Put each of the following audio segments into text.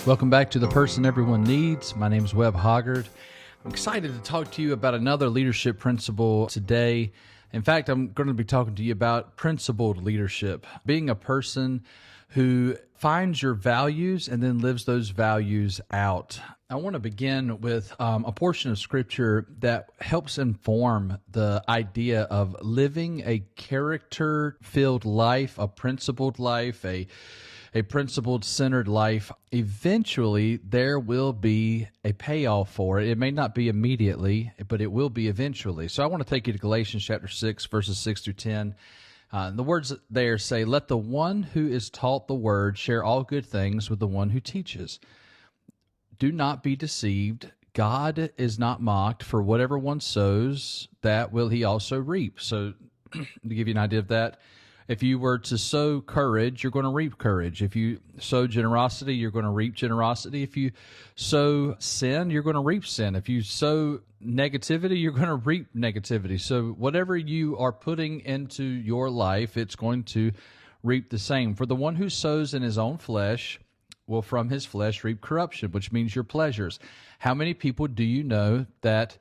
Welcome back to The Person Everyone Needs. My name is Webb Hoggard. I'm excited to talk to you about another leadership principle today. In fact, I'm going to be talking to you about principled leadership, being a person who finds your values and then lives those values out. I want to begin with a portion of Scripture that helps inform the idea of living a character-filled life, a principled life, a principled-centered life. Eventually, there will be a payoff for it. It may not be immediately, but it will be eventually. So I want to take you to Galatians chapter 6, verses 6 through 10. The words there say, "Let the one who is taught the word share all good things with the one who teaches. Do not be deceived. God is not mocked, for whatever one sows, that will he also reap." So to give you an idea of that, if you were to sow courage, you're going to reap courage. If you sow generosity, you're going to reap generosity. If you sow sin, you're going to reap sin. If you sow negativity, you're going to reap negativity. So whatever you are putting into your life, it's going to reap the same. For the one who sows in his own flesh will from his flesh reap corruption, which means your pleasures. How many people do you know that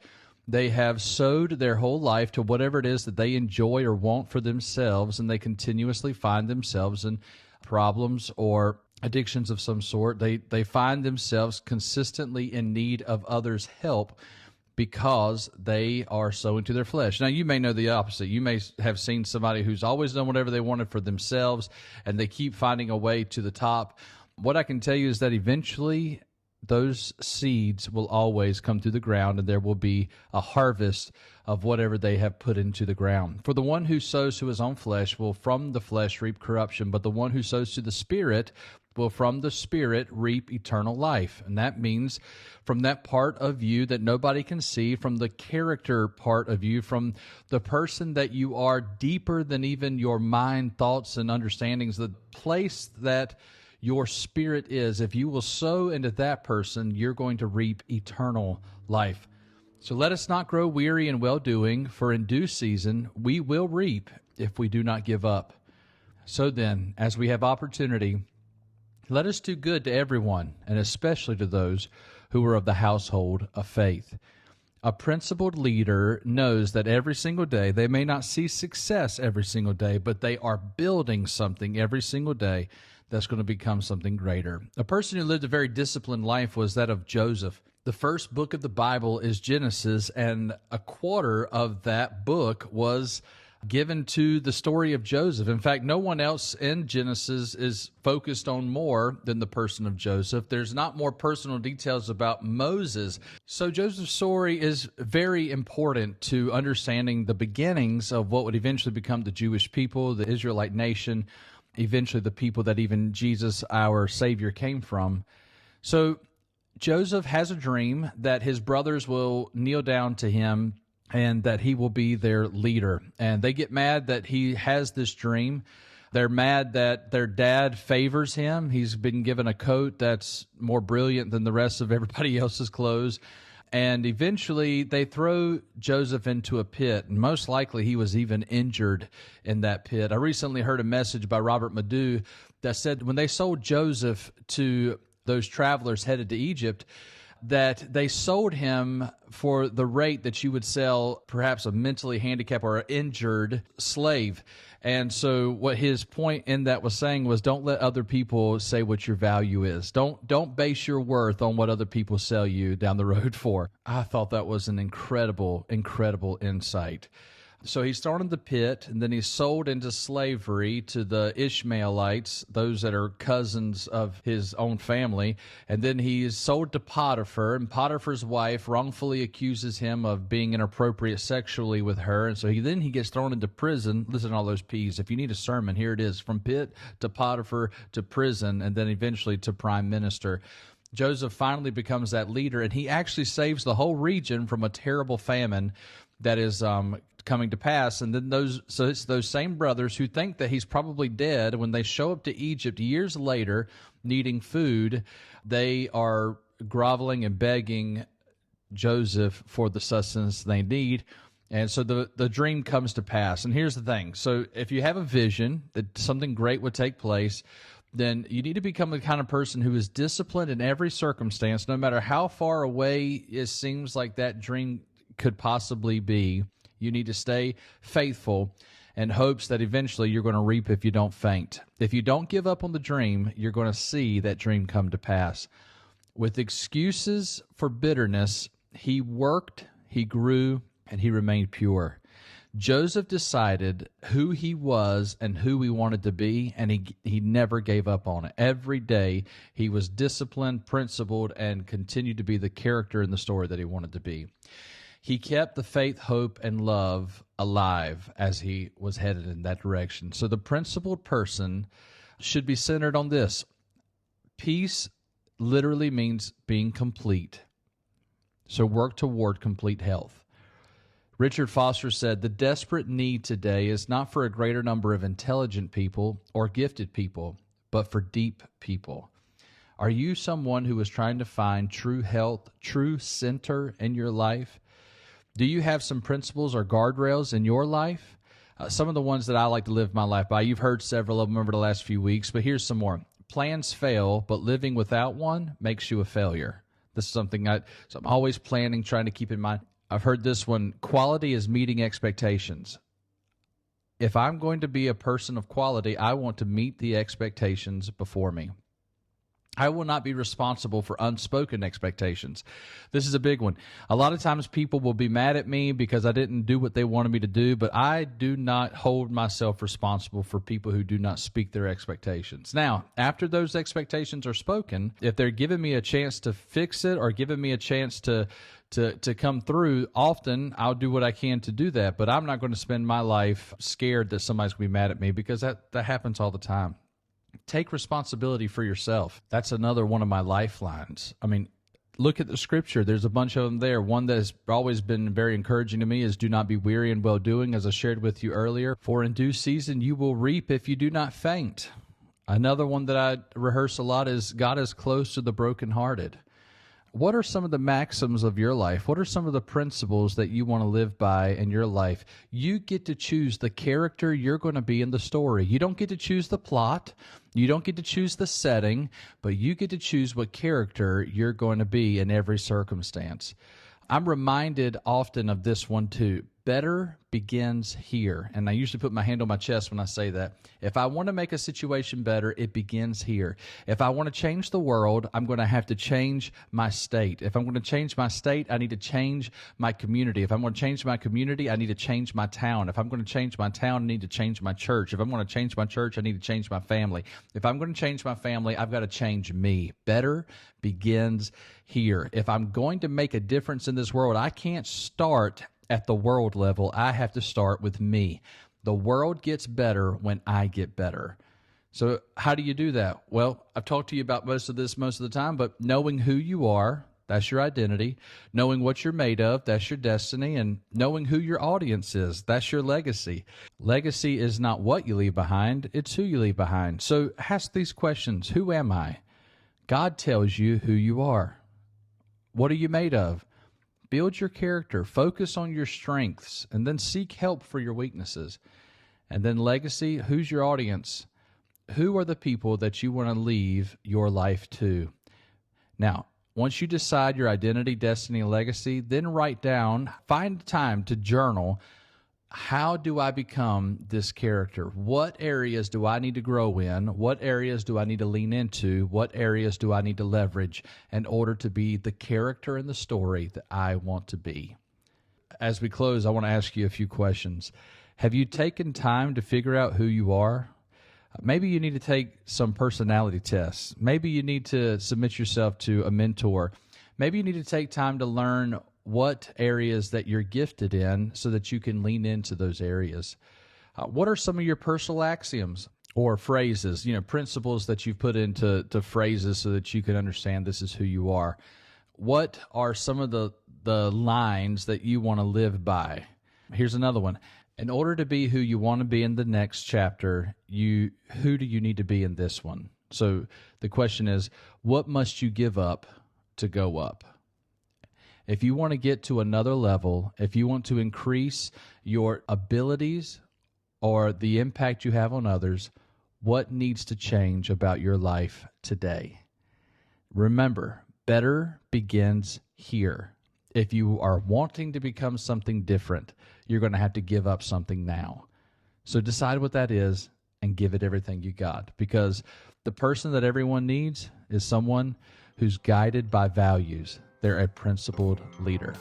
they have sowed their whole life to whatever it is that they enjoy or want for themselves, and they continuously find themselves in problems or addictions of some sort? They find themselves consistently in need of others' help because they are sowing to their flesh. Now, you may know the opposite. You may have seen somebody who's always done whatever they wanted for themselves, and they keep finding a way to the top. What I can tell you is that eventually those seeds will always come through the ground, and there will be a harvest of whatever they have put into the ground. For the one who sows to his own flesh will from the flesh reap corruption, but the one who sows to the Spirit will from the Spirit reap eternal life. And that means from that part of you that nobody can see, from the character part of you, from the person that you are deeper than even your mind, thoughts, and understandings, the place that your spirit is, if you will sow into that person, you're going to reap eternal life. So let us not grow weary in well-doing, for in due season we will reap if we do not give up. So then, as we have opportunity, let us do good to everyone, and especially to those who are of the household of faith. A principled leader knows that every single day, they may not see success every single day, but they are building something every single day that's going to become something greater. A person who lived a very disciplined life was that of Joseph. The first book of the Bible is Genesis, and a quarter of that book was given to the story of Joseph. In fact, no one else in Genesis is focused on more than the person of Joseph. There's not more personal details about Moses. So Joseph's story is very important to understanding the beginnings of what would eventually become the Jewish people, the Israelite nation, eventually the people that even Jesus, our Savior, came from. So Joseph has a dream that his brothers will kneel down to him and that he will be their leader. And they get mad that he has this dream. They're mad that their dad favors him. He's been given a coat that's more brilliant than the rest of everybody else's clothes. And eventually they throw Joseph into a pit, and most likely he was even injured in that pit. I recently heard a message by Robert Madu that said when they sold Joseph to those travelers headed to Egypt, that they sold him for the rate that you would sell perhaps a mentally handicapped or injured slave. And so what his point in that was saying was, don't let other people say what your value is. Don't base your worth on what other people sell you down the road for. I thought that was an incredible, incredible insight. So he's thrown in the pit, and then he's sold into slavery to the Ishmaelites, those that are cousins of his own family. And then he's sold to Potiphar, and Potiphar's wife wrongfully accuses him of being inappropriate sexually with her. And so he gets thrown into prison. Listen to all those P's. If you need a sermon, here it is. From pit to Potiphar to prison, and then eventually to prime minister. Joseph finally becomes that leader, and he actually saves the whole region from a terrible famine that is coming to pass. And then it's those same brothers who think that he's probably dead. When they show up to Egypt years later needing food, they are groveling and begging Joseph for the sustenance they need. And so the dream comes to pass. And here's the thing. So if you have a vision that something great would take place, then you need to become the kind of person who is disciplined in every circumstance, no matter how far away it seems like that dream could possibly be. You need to stay faithful in hopes that eventually you're going to reap if you don't faint. If you don't give up on the dream, you're going to see that dream come to pass. With excuses for bitterness, he worked, he grew, and he remained pure. Joseph decided who he was and who he wanted to be, and he never gave up on it. Every day, he was disciplined, principled, and continued to be the character in the story that he wanted to be. He kept the faith, hope, and love alive as he was headed in that direction. So the principled person should be centered on this. Peace literally means being complete. So work toward complete health. Richard Foster said, "The desperate need today is not for a greater number of intelligent people or gifted people, but for deep people." Are you someone who is trying to find true health, true center in your life? Do you have some principles or guardrails in your life? Some of the ones that I like to live my life by, you've heard several of them over the last few weeks, but here's some more. Plans fail, but living without one makes you a failure. This is something so I'm always planning, trying to keep in mind. I've heard this one, quality is meeting expectations. If I'm going to be a person of quality, I want to meet the expectations before me. I will not be responsible for unspoken expectations. This is a big one. A lot of times people will be mad at me because I didn't do what they wanted me to do, but I do not hold myself responsible for people who do not speak their expectations. Now, after those expectations are spoken, if they're giving me a chance to fix it or giving me a chance to come through, often I'll do what I can to do that, but I'm not going to spend my life scared that somebody's going to be mad at me, because that happens all the time. Take responsibility for yourself. That's another one of my lifelines. I mean, look at the scripture. There's a bunch of them there. One that has always been very encouraging to me is do not be weary in well-doing, as I shared with you earlier. For in due season you will reap if you do not faint. Another one that I rehearse a lot is God is close to the brokenhearted. What are some of the maxims of your life? What are some of the principles that you want to live by in your life? You get to choose the character you're going to be in the story. You don't get to choose the plot. You don't get to choose the setting, but you get to choose what character you're going to be in every circumstance. I'm reminded often of this one too. Better begins here. And I usually put my hand on my chest when I say that. If I want to make a situation better, it begins here. If I want to change the world, I'm going to have to change my state. If I'm going to change my state, I need to change my community. If I'm going to change my community, I need to change my town. If I'm going to change my town, I need to change my church. If I'm going to change my church, I need to change my family. If I'm going to change my family, I've got to change me. Better begins here. If I'm going to make a difference in this world, I can't start at the world level. I have to start with me. The world gets better when I get better. So how do you do that? Well, I've talked to you about most of this most of the time, but knowing who you are, that's your identity. Knowing what you're made of, that's your destiny. And knowing who your audience is, that's your legacy. Legacy is not what you leave behind, it's who you leave behind. So ask these questions. Who am I? God tells you who you are. What are you made of? Build your character, focus on your strengths, and then seek help for your weaknesses. And then legacy, who's your audience? Who are the people that you want to leave your life to? Now, once you decide your identity, destiny, and legacy, then write down, find time to journal, how do I become this character? What areas do I need to grow in? What areas do I need to lean into? What areas do I need to leverage in order to be the character in the story that I want to be? As we close, I want to ask you a few questions. Have you taken time to figure out who you are? Maybe you need to take some personality tests. Maybe you need to submit yourself to a mentor. Maybe you need to take time to learn what areas that you're gifted in so that you can lean into those areas. What are some of your personal axioms or phrases, principles that you've put into phrases so that you can understand this is who you are? What are some of the lines that you want to live by? Here's another one. In order to be who you want to be in the next chapter, who do you need to be in this one? So the question is, what must you give up to go up? If you want to get to another level, if you want to increase your abilities or the impact you have on others, What needs to change about your life today? Remember, better begins here. If you are wanting to become something different, you're going to have to give up something now. So decide what that is and give it everything you got, because the person that everyone needs is someone who's guided by values. They're a principled leader.